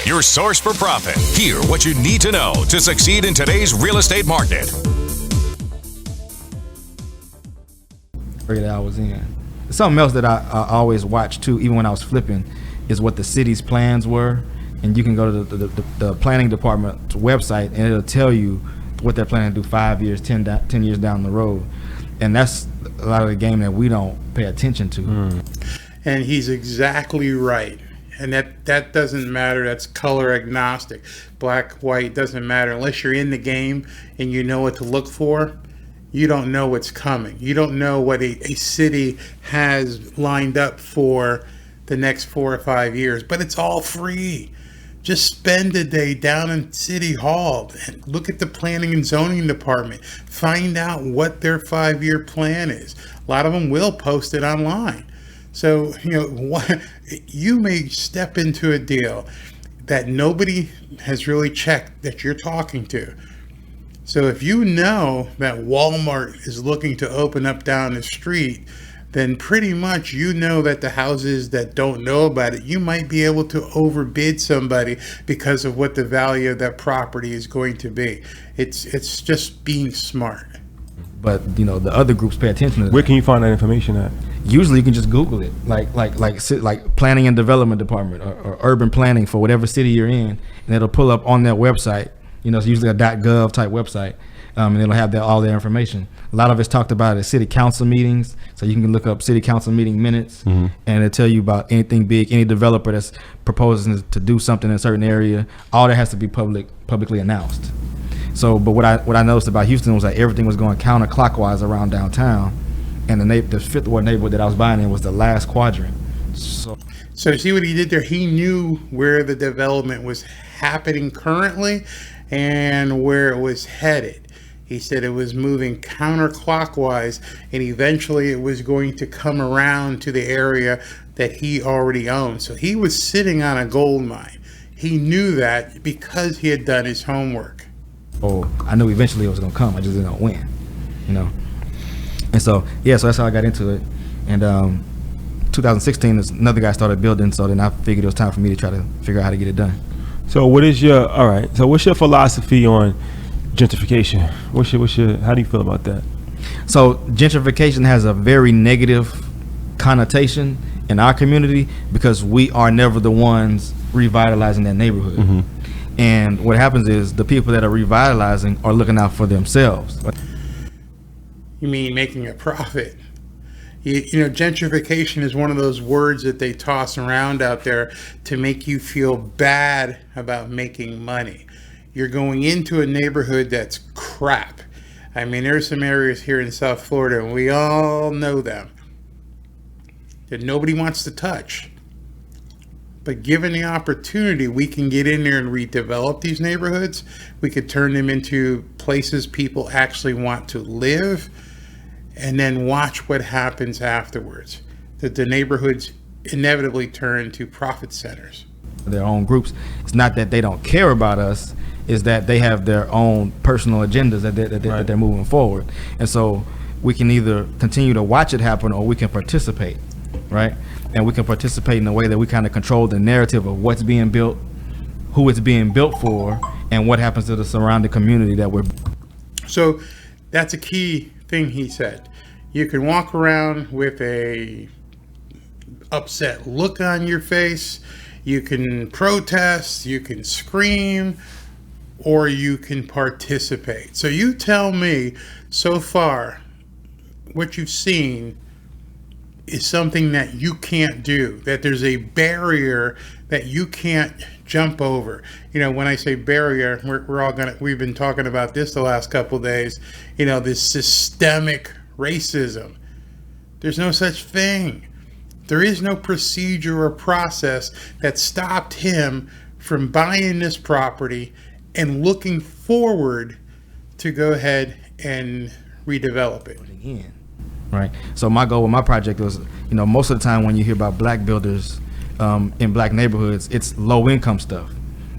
your source for profit. Hear what you need to know to succeed in today's real estate market. That I was in. Something else that I always watch too, even when I was flipping, is what the city's plans were. And you can go to the planning department's website and it'll tell you what they're planning to do 5 years, 10 years down the road. And that's a lot of the game that we don't pay attention to. And he's exactly right. And that doesn't matter. That's color agnostic. Black, white, doesn't matter. Unless you're in the game and you know what to look for, you don't know what's coming. You don't know what a city has lined up for the next 4 or 5 years. But it's all free. Just spend a day down in City Hall and look at the planning and zoning department. Find out what their 5-year plan is. A lot of them will post it online. So, you may step into a deal that nobody has really checked that you're talking to. So if you know that Walmart is looking to open up down the street, then pretty much you know that the houses that don't know about it, you might be able to overbid somebody because of what the value of that property is going to be. It's just being smart. But the other groups pay attention to that. Where can you find that information at? Usually you can just Google it, like planning and development department or urban planning for whatever city you're in, and it'll pull up on their website. It's usually a .gov type website, and it'll have all their information. A lot of it's talked about at city council meetings, so you can look up city council meeting minutes, and it'll tell you about anything big, any developer that's proposing to do something in a certain area. All that has to be publicly announced. So, but what I noticed about Houston was that everything was going counterclockwise around downtown, and the Fifth Ward neighborhood that I was buying in was the last quadrant. So see what he did there? He knew where the development was happening currently and where it was headed. He said it was moving counterclockwise, and eventually it was going to come around to the area that he already owned. So he was sitting on a gold mine. He knew that because he had done his homework. I knew eventually it was going to come. I just didn't know when, And so that's how I got into it. And 2016, another guy started building, so then I figured it was time for me to try to figure out how to get it done. So what's your philosophy on gentrification? How do you feel about that? So gentrification has a very negative connotation in our community because we are never the ones revitalizing that neighborhood. And what happens is the people that are revitalizing are looking out for themselves. You mean making a profit? Gentrification is one of those words that they toss around out there to make you feel bad about making money. You're going into a neighborhood that's crap. I mean, there's some areas here in South Florida, and we all know them, that nobody wants to touch. But given the opportunity, we can get in there and redevelop these neighborhoods. We could turn them into places people actually want to live, and then watch what happens afterwards. That the neighborhoods inevitably turn to profit centers. Their own groups. It's not that they don't care about us, is that they have their own personal agendas that they're moving forward. And so we can either continue to watch it happen or we can participate, right? And we can participate in a way that we kind of control the narrative of what's being built, who it's being built for, and what happens to the surrounding community that we're. So that's a key thing he said. You can walk around with a upset look on your face. You can protest, you can scream, or you can participate. So you tell me, so far, what you've seen is something that you can't do, that there's a barrier that you can't jump over. When I say barrier, we've been talking about this the last couple of days, this systemic racism. There's no such thing. There is no procedure or process that stopped him from buying this property and looking forward to go ahead and redevelop it. Right. So my goal with my project was, most of the time when you hear about black builders in black neighborhoods, it's low income stuff.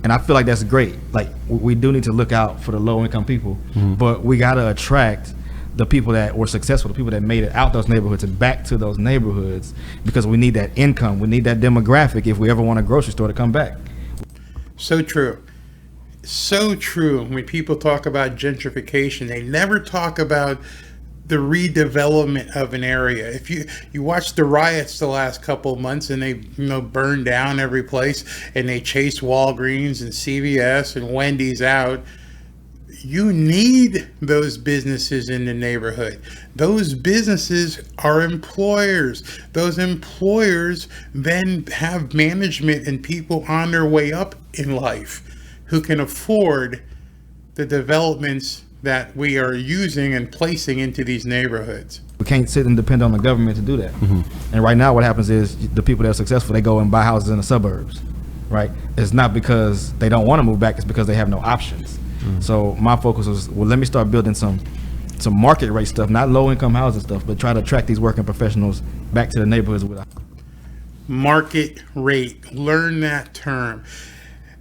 And I feel like that's great. Like we do need to look out for the low income people, but we got to attract the people that were successful, the people that made it out those neighborhoods and back to those neighborhoods, because we need that income. We need that demographic if we ever want a grocery store to come back. So true. So true. When people talk about gentrification, they never talk about the redevelopment of an area. If you watch the riots the last couple of months, and they burned down every place, and they chased Walgreens and CVS and Wendy's out. You need those businesses in the neighborhood. Those businesses are employers. Those employers then have management and people on their way up in life who can afford the developments that we are using and placing into these neighborhoods. We can't sit and depend on the government to do that. Mm-hmm. And right now what happens is the people that are successful, they go and buy houses in the suburbs, right? It's not because they don't want to move back, it's because they have no options. Mm-hmm. So my focus was, well, let me start building some market rate stuff, not low income housing stuff, but try to attract these working professionals back to the neighborhoods with market rate. Learn that term.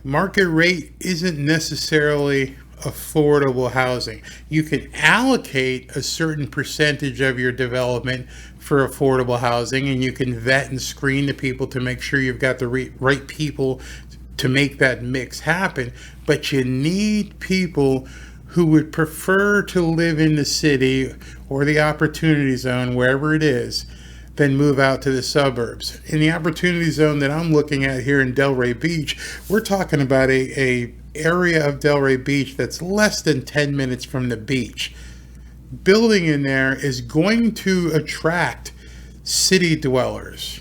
Market rate isn't necessarily affordable housing. You can allocate a certain percentage of your development for affordable housing, and you can vet and screen the people to make sure you've got the right people to make that mix happen. But you need people who would prefer to live in the city or the opportunity zone, wherever it is, than move out to the suburbs. In the opportunity zone that I'm looking at here in Delray Beach, we're talking about a area of Delray Beach that's less than 10 minutes from the beach. Building in there is going to attract city dwellers.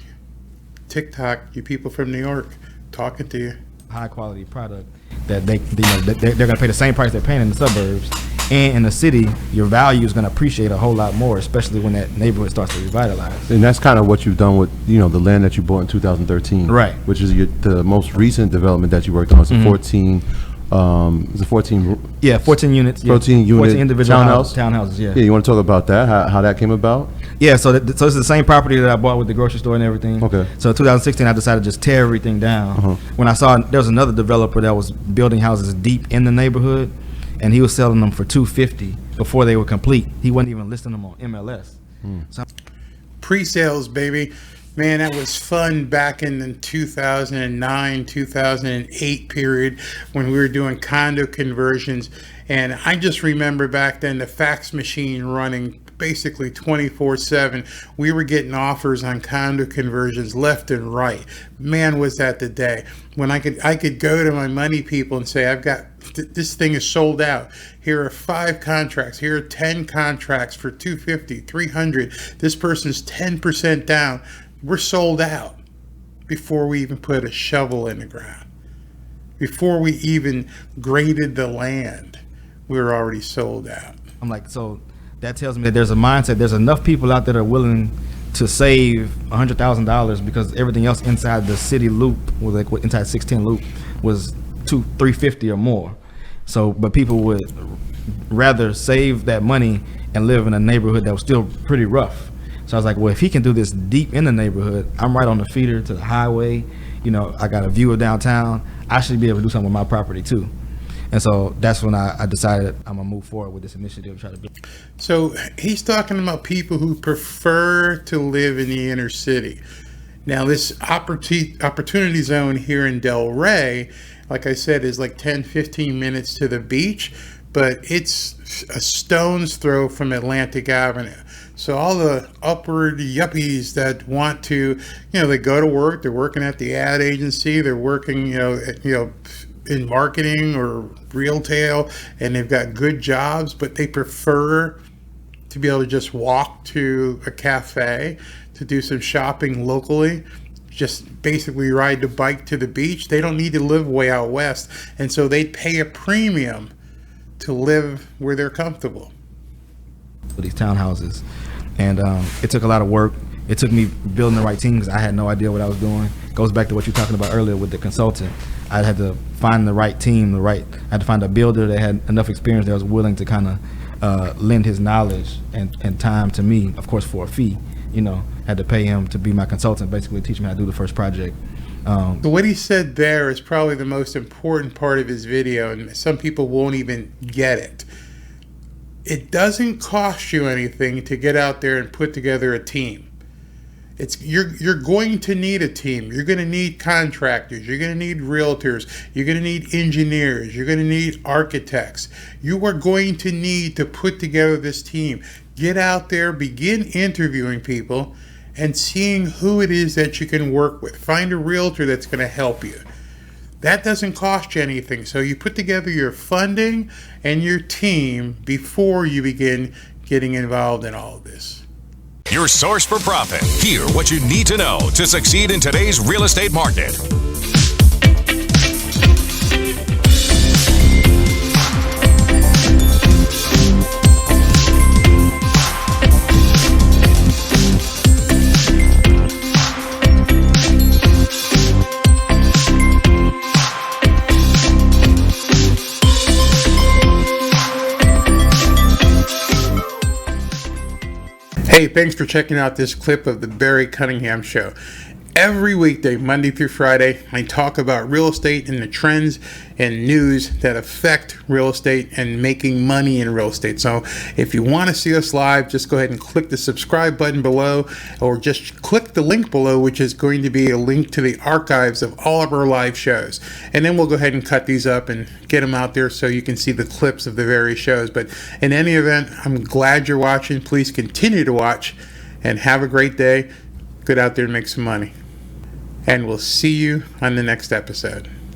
TikTok, you people from New York, talking to you. High quality product that they're going to pay the same price they're paying in the suburbs, and in the city your value is going to appreciate a whole lot more, especially when that neighborhood starts to revitalize. And that's kind of what you've done with the land that you bought in 2013, right? Which is the most recent development that you worked on. It's a 14. Is it 14? Yeah, 14 units. 14 unit 14 individual townhouses. Yeah. Yeah, you want to talk about that? How that came about? Yeah, so this is the same property that I bought with the grocery store and everything. Okay. So in 2016, I decided to just tear everything down. When I saw there was another developer that was building houses deep in the neighborhood, and he was selling them for $250 before they were complete. He wasn't even listing them on MLS. So Pre-sales, baby. Man, that was fun back in the 2009, 2008 period when we were doing condo conversions. And I just remember back then the fax machine running basically 24/7. We were getting offers on condo conversions left and right. Man, was that the day when I could go to my money people and say, I've got this thing is sold out. Here are 5 contracts. Here are 10 contracts for $250, $300. This person's 10% down. We're sold out before we even put a shovel in the ground. Before we even graded the land, we were already sold out. I'm like, so that tells me that there's a mindset. There's enough people out there that are willing to save $100,000 because everything else inside the city loop, was like inside 610 loop, was $350 or more. So, but people would rather save that money and live in a neighborhood that was still pretty rough. So I was like, well, if he can do this deep in the neighborhood, I'm right on the feeder to the highway. I got a view of downtown. I should be able to do something with my property too. And so that's when I decided I'm gonna move forward with this initiative to try to build. So he's talking about people who prefer to live in the inner city. Now this opportunity zone here in Delray, like I said, is like 10, 15 minutes to the beach, but it's a stone's throw from Atlantic Avenue. So all the upward yuppies that want to, they go to work, they're working at the ad agency, they're working, in marketing or retail, and they've got good jobs, but they prefer to be able to just walk to a cafe, to do some shopping locally, just basically ride the bike to the beach. They don't need to live way out west, and so they pay a premium to live where they're comfortable. These townhouses, and it took a lot of work. It took me building the right team because I had no idea what I was doing. It goes back to what you were talking about earlier with the consultant. I had to find the right team, I had to find a builder that had enough experience that was willing to kind of lend his knowledge and time to me, of course, for a fee. Had to pay him to be my consultant, basically teach me how to do the first project. What he said there is probably the most important part of his video, and some people won't even get it. It doesn't cost you anything to get out there and put together a team. You're going to need a team. You're going to need contractors. You're going to need realtors. You're going to need engineers. You're going to need architects. You are going to need to put together this team. Get out there, begin interviewing people, and seeing who it is that you can work with. Find a realtor that's going to help you. That doesn't cost you anything. So you put together your funding and your team before you begin getting involved in all of this. Your source for profit. Hear what you need to know to succeed in today's real estate market. Hey, thanks for checking out this clip of the Barry Cunningham Show. Every weekday, Monday through Friday, I talk about real estate and the trends and news that affect real estate and making money in real estate. So if you want to see us live, just go ahead and click the subscribe button below, or just click the link below, which is going to be a link to the archives of all of our live shows. And then we'll go ahead and cut these up and get them out there so you can see the clips of the various shows. But in any event, I'm glad you're watching. Please continue to watch and have a great day. Get out there and make some money. And we'll see you on the next episode.